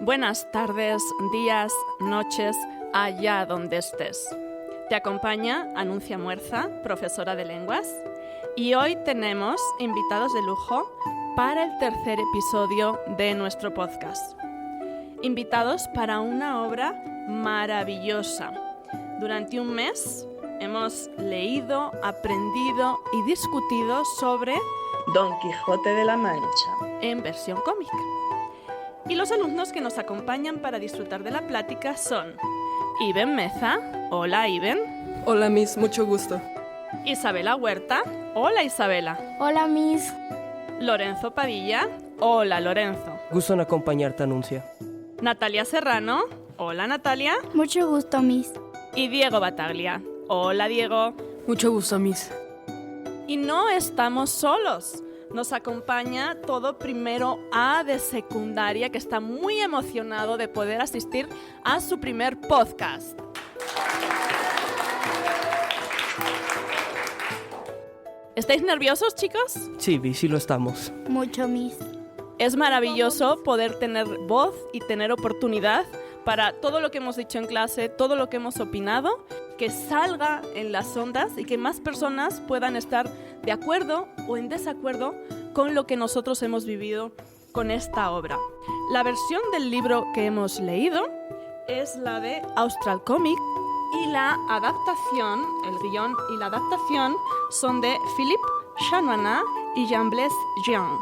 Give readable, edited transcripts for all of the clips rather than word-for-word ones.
Buenas tardes, días, noches, allá donde estés. Te acompaña Anuncia Muerza, profesora de lenguas, y hoy tenemos invitados de lujo para el tercer episodio de nuestro podcast. Invitados para una obra maravillosa. Durante un mes hemos leído, aprendido y discutido sobre Don Quijote de la Mancha en versión cómica. Y los alumnos que nos acompañan para disfrutar de la plática son Iben Meza. Hola, Iben. Hola, Miss, mucho gusto. Isabela Huerta. Hola, Isabela. Hola, Miss. Lorenzo Padilla. Hola, Lorenzo. Gusto en acompañarte, Anuncia. Natalia Serrano. Hola, Natalia. Mucho gusto, Miss. Y Diego Bataglia. Hola, Diego. Mucho gusto, Miss. Y no estamos solos. Nos acompaña todo primero A de secundaria, que está muy emocionado de poder asistir a su primer podcast. ¿Estáis nerviosos, chicos? Sí, sí lo estamos. Mucho, Miss. Es maravilloso poder tener voz y tener oportunidad para todo lo que hemos dicho en clase, todo lo que hemos opinado, que salga en las ondas y que más personas puedan estar de acuerdo o en desacuerdo con lo que nosotros hemos vivido con esta obra. La versión del libro que hemos leído es la de Austral Comic y la adaptación, el guión y la adaptación son de Philippe Chanuana y Jean-Blaise Jean.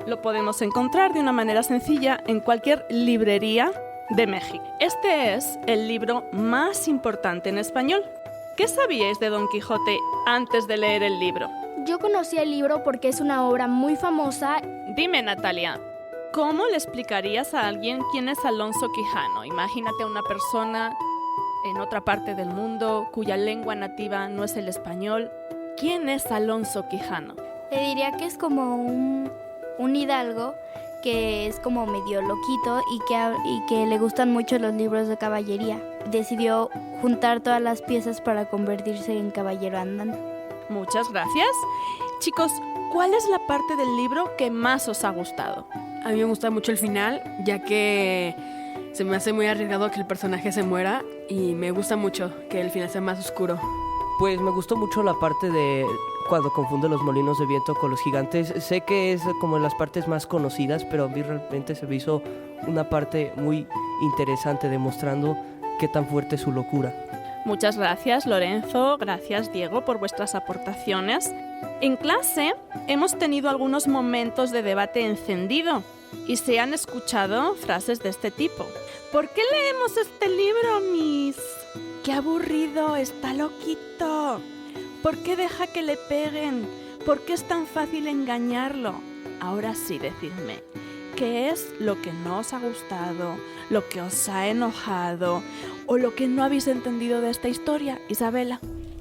Lo podemos encontrar de una manera sencilla en cualquier librería de México. Este es el libro más importante en español. ¿Qué sabíais de Don Quijote antes de leer el libro? Yo conocí el libro porque es una obra muy famosa. Dime, Natalia, ¿cómo le explicarías a alguien quién es Alonso Quijano? Imagínate a una persona en otra parte del mundo cuya lengua nativa no es el español. ¿Quién es Alonso Quijano? Le diría que es como un hidalgo que es como medio loquito y que le gustan mucho los libros de caballería. Decidió juntar todas las piezas para convertirse en caballero andante. Muchas gracias. Chicos, ¿cuál es la parte del libro que más os ha gustado? A mí me gusta mucho el final, ya que se me hace muy arriesgado que el personaje se muera y me gusta mucho que el final sea más oscuro. Pues me gustó mucho la parte de cuando confunde los molinos de viento con los gigantes. Sé que es como las partes más conocidas, pero a mí realmente se me hizo una parte muy interesante demostrando qué tan fuerte es su locura. Muchas gracias, Lorenzo. Gracias, Diego, por vuestras aportaciones. En clase hemos tenido algunos momentos de debate encendido y se han escuchado frases de este tipo. ¿Por qué leemos este libro, Miss? ¡Qué aburrido! ¡Está loquito! ¿Por qué deja que le peguen? ¿Por qué es tan fácil engañarlo? Ahora sí, decidme, ¿qué es lo que no os ha gustado, lo que os ha enojado o lo que no habéis entendido de esta historia, Isabela?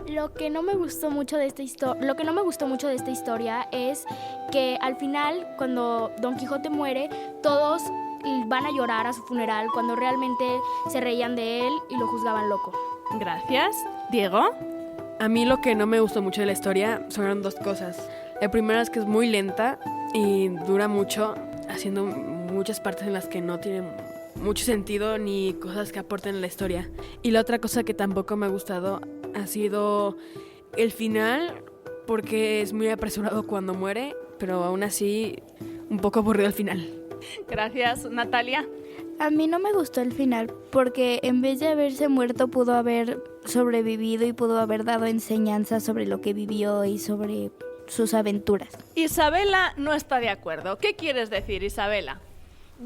Lo que no me gustó mucho de esta historia es que al final, cuando Don Quijote muere, todos van a llorar a su funeral cuando realmente se reían de él y lo juzgaban loco. Gracias. ¿Diego? A mí lo que no me gustó mucho de la historia son dos cosas. La primera es que es muy lenta y dura mucho, haciendo muchas partes en las que no tienen mucho sentido ni cosas que aporten a la historia. Y la otra cosa que tampoco me ha gustado ha sido el final, porque es muy apresurado cuando muere, pero aún así un poco aburrido al final. Gracias, Natalia. A mí no me gustó el final porque en vez de haberse muerto pudo haber sobrevivido y pudo haber dado enseñanzas sobre lo que vivió y sobre sus aventuras. Isabela no está de acuerdo. ¿Qué quieres decir, Isabela?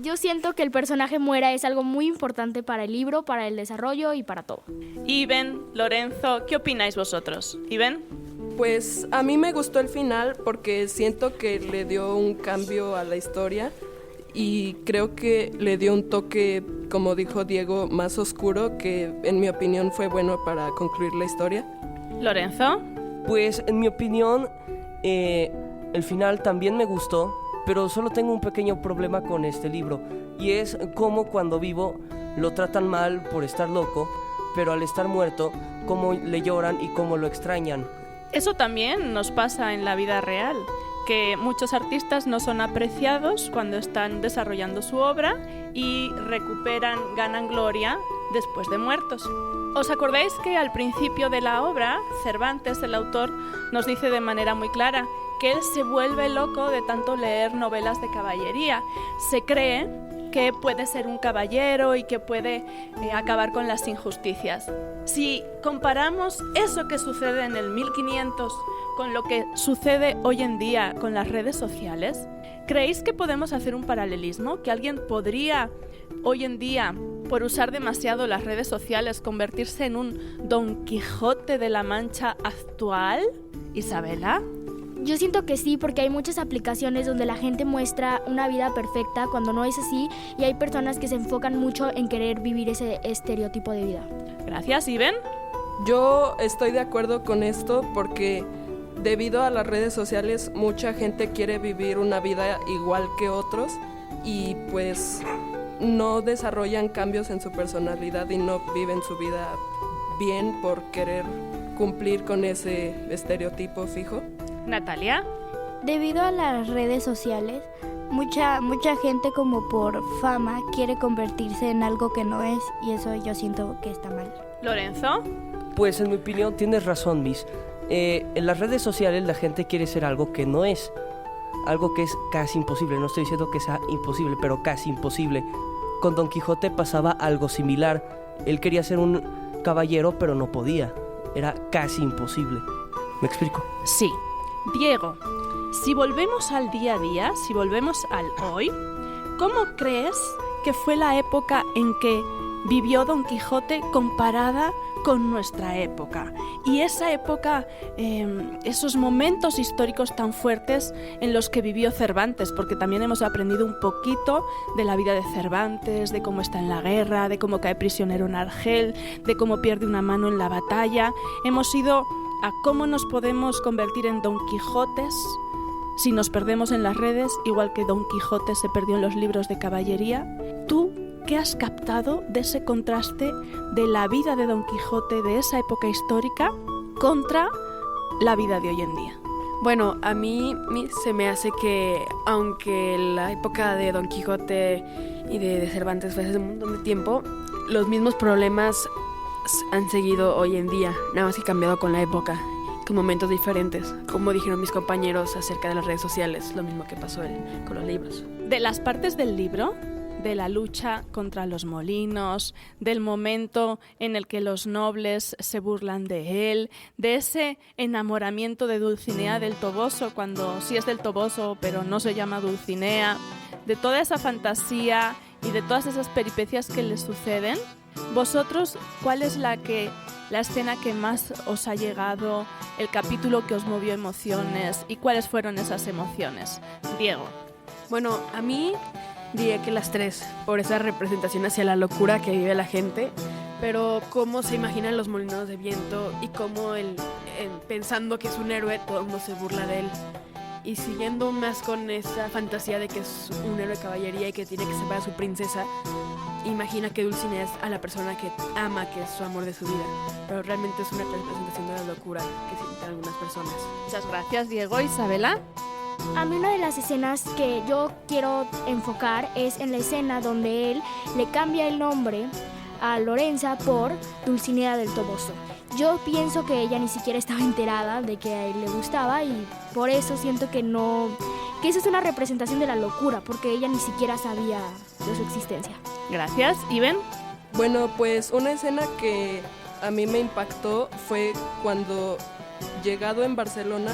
Yo siento que el personaje muera es algo muy importante para el libro, para el desarrollo y para todo. Iben, Lorenzo, ¿qué opináis vosotros? Iben. Pues a mí me gustó el final porque siento que le dio un cambio a la historia y creo que le dio un toque, como dijo Diego, más oscuro, que en mi opinión fue bueno para concluir la historia. Lorenzo. Pues en mi opinión, el final también me gustó, pero solo tengo un pequeño problema con este libro, y es cómo cuando vivo lo tratan mal por estar loco, pero al estar muerto, cómo le lloran y cómo lo extrañan. Eso también nos pasa en la vida real. que muchos artistas no son apreciados cuando están desarrollando su obra y ganan gloria después de muertos. ¿Os acordáis que al principio de la obra, Cervantes, el autor, nos dice de manera muy clara que él se vuelve loco de tanto leer novelas de caballería? Se cree que puede ser un caballero y que puede acabar con las injusticias. Si comparamos eso que sucede en el 1500 con lo que sucede hoy en día con las redes sociales, ¿creéis que podemos hacer un paralelismo? ¿Que alguien podría hoy en día, por usar demasiado las redes sociales, convertirse en un Don Quijote de la Mancha actual? Isabela. Yo siento que sí, porque hay muchas aplicaciones donde la gente muestra una vida perfecta cuando no es así, y hay personas que se enfocan mucho en querer vivir ese estereotipo de vida. Gracias, Iben. Yo estoy de acuerdo con esto porque debido a las redes sociales mucha gente quiere vivir una vida igual que otros y pues no desarrollan cambios en su personalidad y no viven su vida bien por querer cumplir con ese estereotipo fijo. Natalia. Debido a las redes sociales, mucha gente como por fama quiere convertirse en algo que no es, y eso yo siento que está mal. Lorenzo. Pues en mi opinión tienes razón, Miss. En las redes sociales la gente quiere ser algo que no es, algo que es casi imposible. No estoy diciendo que sea imposible, pero casi imposible. Con Don Quijote pasaba algo similar. Él quería ser un caballero, pero no podía. Era casi imposible. ¿Me explico? Sí. Diego, si volvemos al día a día, si volvemos al hoy, ¿cómo crees que fue la época en que vivió Don Quijote comparada con nuestra época? Y esa época, esos momentos históricos tan fuertes en los que vivió Cervantes, porque también hemos aprendido un poquito de la vida de Cervantes, de cómo está en la guerra, de cómo cae prisionero en Argel, de cómo pierde una mano en la batalla. Hemos ido a cómo nos podemos convertir en Don Quijotes si nos perdemos en las redes, igual que Don Quijote se perdió en los libros de caballería. ¿Tú qué has captado de ese contraste de la vida de Don Quijote de esa época histórica contra la vida de hoy en día? Bueno, a mí se me hace que, aunque la época de Don Quijote y de Cervantes fue hace un montón de tiempo, los mismos problemas han seguido hoy en día, nada más que cambiado con la época, con momentos diferentes, como dijeron mis compañeros acerca de las redes sociales, lo mismo que pasó con los libros. De las partes del libro, de la lucha contra los molinos, del momento en el que los nobles se burlan de él, de ese enamoramiento de Dulcinea del Toboso, cuando sí es del Toboso pero no se llama Dulcinea, de toda esa fantasía y de todas esas peripecias que le suceden, vosotros, ¿cuál es la escena que más os ha llegado, el capítulo que os movió emociones y cuáles fueron esas emociones? Diego. Bueno, a mí diría que las tres, por esa representación hacia la locura que vive la gente, pero cómo se imaginan los molinos de viento y cómo él, pensando que es un héroe, todo el mundo se burla de él. Y siguiendo más con esa fantasía de que es un héroe de caballería y que tiene que salvar a su princesa, imagina que Dulcinea es a la persona que ama, que es su amor de su vida, pero realmente es una representación de la locura que sienten algunas personas. Muchas gracias, Diego. Isabela. A mí una de las escenas que yo quiero enfocar es en la escena donde él le cambia el nombre a Lorenza por Dulcinea del Toboso. Yo pienso que ella ni siquiera estaba enterada de que a él le gustaba, y por eso siento que esa es una representación de la locura, porque ella ni siquiera sabía de su existencia. Gracias. Iben. Bueno, pues una escena que a mí me impactó fue cuando, llegado en Barcelona,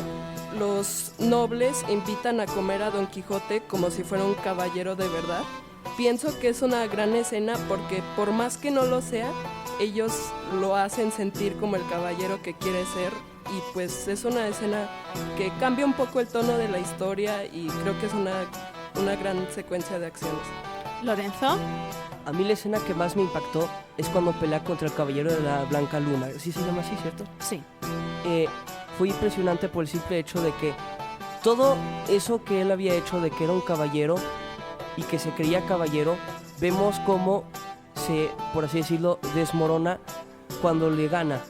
los nobles invitan a comer a Don Quijote como si fuera un caballero de verdad. Pienso que es una gran escena porque por más que no lo sea, ellos lo hacen sentir como el caballero que quiere ser, y pues es una escena que cambia un poco el tono de la historia y creo que es una gran secuencia de acciones. Lorenzo. A mí la escena que más me impactó es cuando pelea contra el caballero de la Blanca Luna. ¿Sí se llama así, cierto? Sí. Fue impresionante por el simple hecho de que todo eso que él había hecho, de que era un caballero y que se creía caballero, vemos cómo se, por así decirlo, desmorona cuando le gana.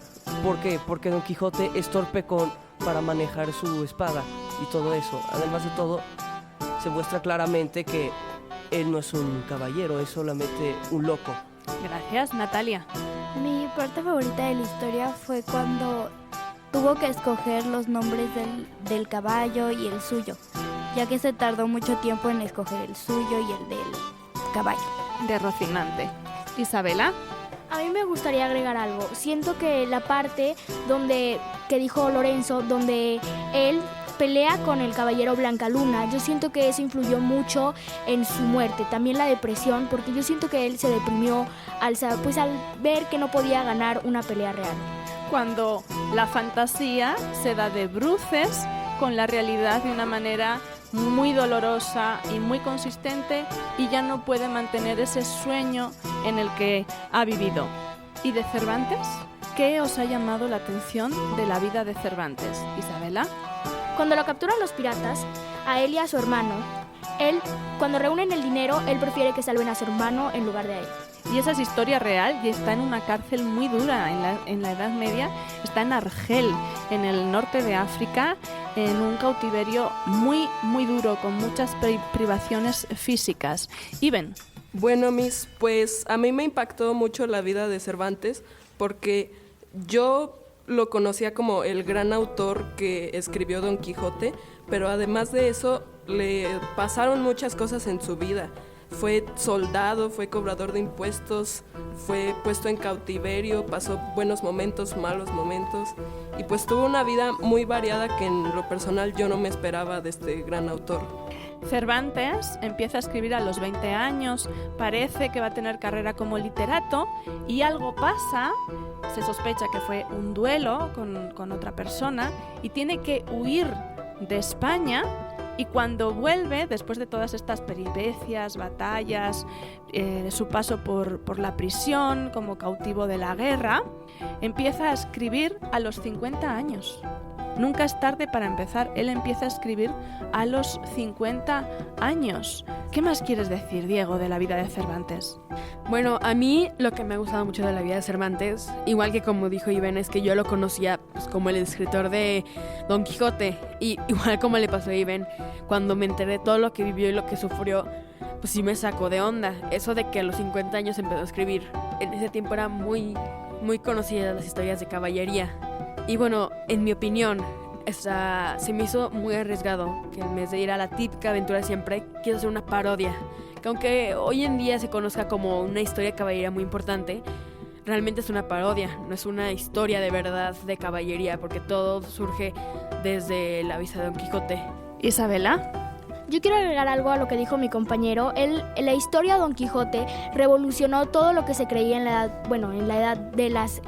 ¿Por qué? Porque Don Quijote es torpe para manejar su espada. y todo eso. Además de todo, se muestra claramente que él no es un caballero, es solamente un loco. Gracias, Natalia. Mi parte favorita de la historia fue cuando tuvo que escoger los nombres del caballo y el suyo, ya que se tardó mucho tiempo en escoger el suyo y el del caballo. De Rocinante. Isabela. A mí me gustaría agregar algo. Siento que la parte que dijo Lorenzo, donde él pelea con el caballero Blancaluna, yo siento que eso influyó mucho en su muerte. También la depresión, porque yo siento que él se deprimió al ver que no podía ganar una pelea real. Cuando la fantasía se da de bruces con la realidad de una manera muy dolorosa y muy consistente y ya no puede mantener ese sueño en el que ha vivido. ¿Y de Cervantes? ¿Qué os ha llamado la atención de la vida de Cervantes, Isabela? Cuando lo capturan los piratas, a él y a su hermano, cuando reúnen el dinero, él prefiere que salven a su hermano en lugar de a él. Y esa es historia real y está en una cárcel muy dura en la Edad Media. Está en Argel, en el norte de África, en un cautiverio muy, muy duro, con muchas privaciones físicas. Iben. Bueno, pues a mí me impactó mucho la vida de Cervantes porque yo lo conocía como el gran autor que escribió Don Quijote, pero además de eso le pasaron muchas cosas en su vida. Fue soldado, fue cobrador de impuestos, fue puesto en cautiverio, pasó buenos momentos, malos momentos y pues tuvo una vida muy variada que en lo personal yo no me esperaba de este gran autor. Cervantes empieza a escribir a los 20 años, parece que va a tener carrera como literato y algo pasa, se sospecha que fue un duelo con otra persona y tiene que huir de España. Y cuando vuelve, después de todas estas peripecias, batallas, su paso por la prisión como cautivo de la guerra, empieza a escribir a los 50 años. Nunca es tarde para empezar. Él empieza a escribir a los 50 años. ¿Qué más quieres decir, Diego, de la vida de Cervantes? Bueno, a mí lo que me ha gustado mucho de la vida de Cervantes, igual que como dijo Iván, es que yo lo conocía pues, como el escritor de Don Quijote. Y igual como le pasó a Iván, cuando me enteré de todo lo que vivió y lo que sufrió, pues sí me sacó de onda. Eso de que a los 50 años empezó a escribir. En ese tiempo era muy, muy conocidas las historias de caballería. Y bueno, en mi opinión, se me hizo muy arriesgado que en vez de ir a la típica aventura siempre, quiso hacer una parodia. Que aunque hoy en día se conozca como una historia de caballería muy importante, realmente es una parodia, no es una historia de verdad de caballería, porque todo surge desde la vida de Don Quijote. Isabela. Yo quiero agregar algo a lo que dijo mi compañero. La historia de Don Quijote revolucionó todo lo que se creía en la edad de las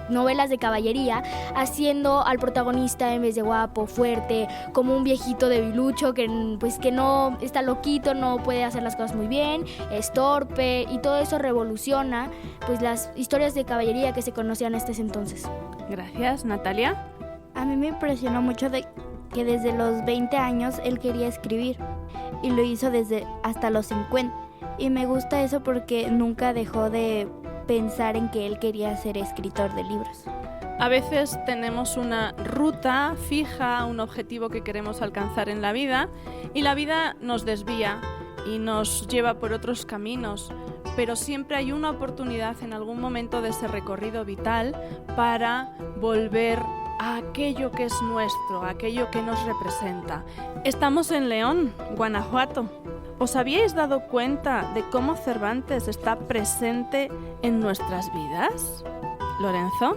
novelas de caballería, haciendo al protagonista en vez de guapo, fuerte, como un viejito debilucho que no está loquito, no puede hacer las cosas muy bien, es torpe, y todo eso revoluciona pues las historias de caballería que se conocían hasta ese entonces. Gracias, Natalia. A mí me impresionó mucho que desde los 20 años él quería escribir y lo hizo hasta los 50. Y me gusta eso porque nunca dejó de pensar en que él quería ser escritor de libros. A veces tenemos una ruta fija, un objetivo que queremos alcanzar en la vida y la vida nos desvía y nos lleva por otros caminos, pero siempre hay una oportunidad en algún momento de ese recorrido vital para volver a aquello que es nuestro, a aquello que nos representa. Estamos en León, Guanajuato. ¿Os habíais dado cuenta de cómo Cervantes está presente en nuestras vidas? ¿Lorenzo?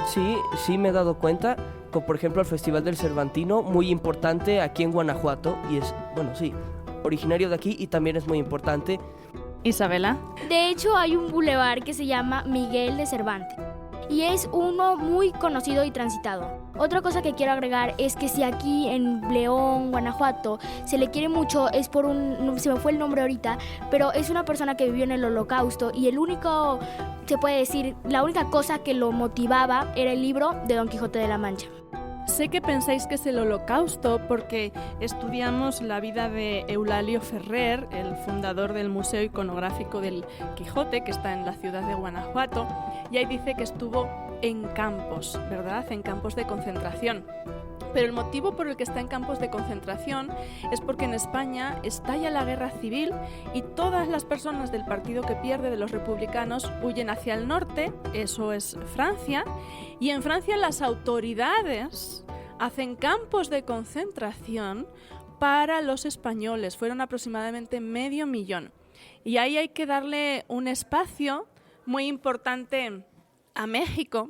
Sí me he dado cuenta, como por ejemplo el Festival del Cervantino, muy importante aquí en Guanajuato, y es, originario de aquí y también es muy importante. Isabela. De hecho, hay un bulevar que se llama Miguel de Cervantes y es uno muy conocido y transitado. Otra cosa que quiero agregar es que si aquí en León, Guanajuato, se le quiere mucho, es por se me fue el nombre ahorita, pero es una persona que vivió en el Holocausto y la única cosa que lo motivaba era el libro de Don Quijote de la Mancha. Sé que pensáis que es el Holocausto porque estudiamos la vida de Eulalio Ferrer, el fundador del Museo Iconográfico del Quijote, que está en la ciudad de Guanajuato, y ahí dice que estuvo en campos, ¿verdad? En campos de concentración. Pero el motivo por el que está en campos de concentración es porque en España estalla la guerra civil y todas las personas del partido que pierde, de los republicanos, huyen hacia el norte, eso es Francia, y en Francia las autoridades hacen campos de concentración para los españoles. Fueron aproximadamente 500.000. Y ahí hay que darle un espacio muy importante a México,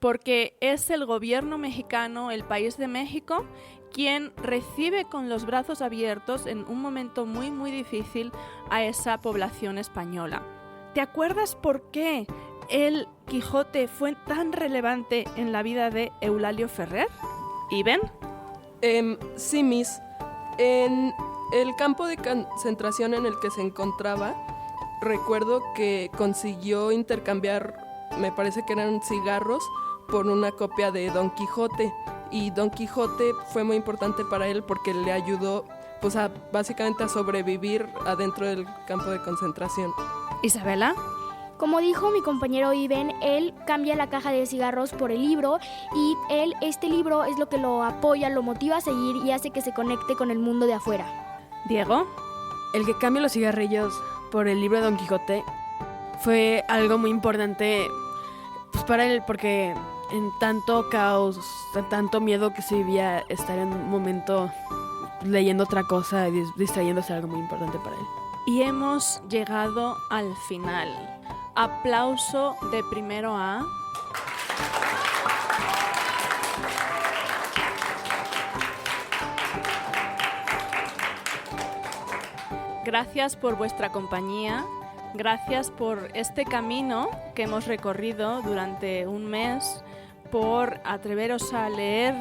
porque es el gobierno mexicano, el país de México, quien recibe con los brazos abiertos en un momento muy, muy difícil a esa población española. ¿Te acuerdas por qué el Quijote fue tan relevante en la vida de Eulalio Ferrer? ¿Iben? Sí, Miss. En el campo de concentración en el que se encontraba, recuerdo que consiguió intercambiar, me parece que eran cigarros, por una copia de Don Quijote, y Don Quijote fue muy importante para él porque le ayudó pues básicamente a sobrevivir adentro del campo de concentración. ¿Isabela? Como dijo mi compañero Iben, él cambia la caja de cigarros por el libro y este libro es lo que lo apoya, lo motiva a seguir y hace que se conecte con el mundo de afuera. ¿Diego? El que cambia los cigarrillos por el libro de Don Quijote fue algo muy importante pues, para él, porque en tanto caos, tanto miedo que se vivía, estar en un momento leyendo otra cosa y distrayéndose, algo muy importante para él. Y hemos llegado al final. Aplauso de primero A. Gracias por vuestra compañía. Gracias por este camino que hemos recorrido durante un mes, por atreveros a leer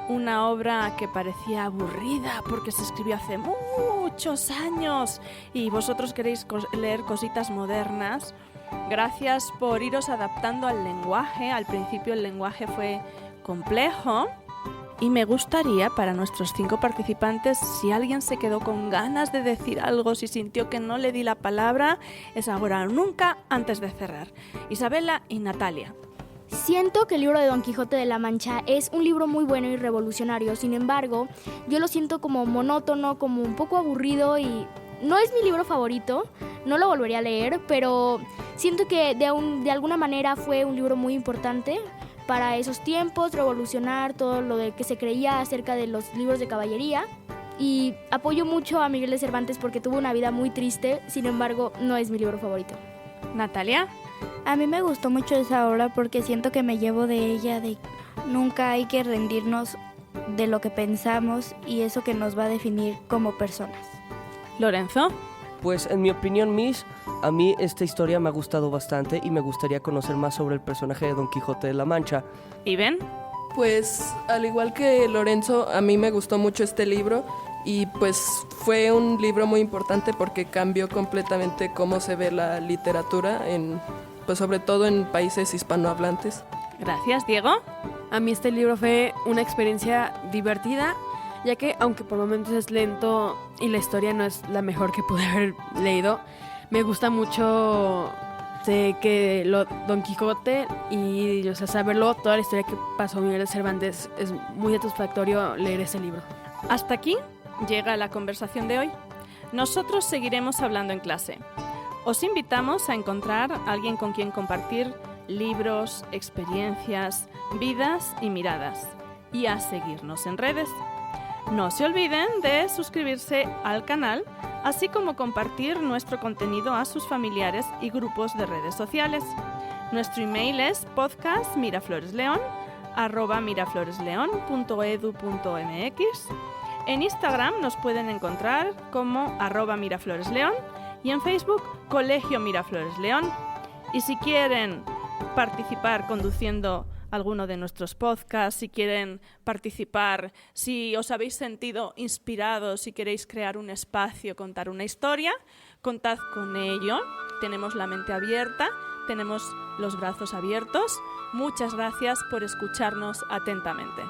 una obra que parecía aburrida porque se escribió hace muchos años y vosotros queréis leer cositas modernas. Gracias por iros adaptando al lenguaje. Al principio el lenguaje fue complejo. Y me gustaría, para nuestros 5 participantes, si alguien se quedó con ganas de decir algo, si sintió que no le di la palabra, es ahora o nunca antes de cerrar. Isabela y Natalia. Siento que el libro de Don Quijote de la Mancha es un libro muy bueno y revolucionario. Sin embargo, yo lo siento como monótono, como un poco aburrido y no es mi libro favorito. No lo volvería a leer, pero siento que de alguna manera fue un libro muy importante para esos tiempos, revolucionar todo lo de que se creía acerca de los libros de caballería. Y apoyo mucho a Miguel de Cervantes porque tuvo una vida muy triste, sin embargo, no es mi libro favorito. Natalia. A mí me gustó mucho esa obra porque siento que me llevo de ella, de nunca hay que rendirnos de lo que pensamos y eso que nos va a definir como personas. Lorenzo. Pues en mi opinión, Miss, a mí esta historia me ha gustado bastante y me gustaría conocer más sobre el personaje de Don Quijote de la Mancha. ¿Iben? Pues al igual que Lorenzo, a mí me gustó mucho este libro y pues fue un libro muy importante porque cambió completamente cómo se ve la literatura, pues sobre todo en países hispanohablantes. Gracias, Diego. A mí este libro fue una experiencia divertida, ya que aunque por momentos es lento y la historia no es la mejor que pude haber leído, me gusta mucho Don Quijote y saberlo, toda la historia que pasó Miguel de Cervantes, es muy satisfactorio leer ese libro. Hasta aquí llega la conversación de hoy. Nosotros seguiremos hablando en clase. Os invitamos a encontrar a alguien con quien compartir libros, experiencias, vidas y miradas, y a seguirnos en redes. No se olviden de suscribirse al canal, así como compartir nuestro contenido a sus familiares y grupos de redes sociales. Nuestro email es podcast@mirafloresleon.edu.mx. En Instagram nos pueden encontrar como @mirafloresleon y en Facebook Colegio Miraflores León. Y si quieren participar conduciendo alguno de nuestros podcasts, si quieren participar, si os habéis sentido inspirados, si queréis crear un espacio, contar una historia, contad con ello. Tenemos la mente abierta, tenemos los brazos abiertos. Muchas gracias por escucharnos atentamente.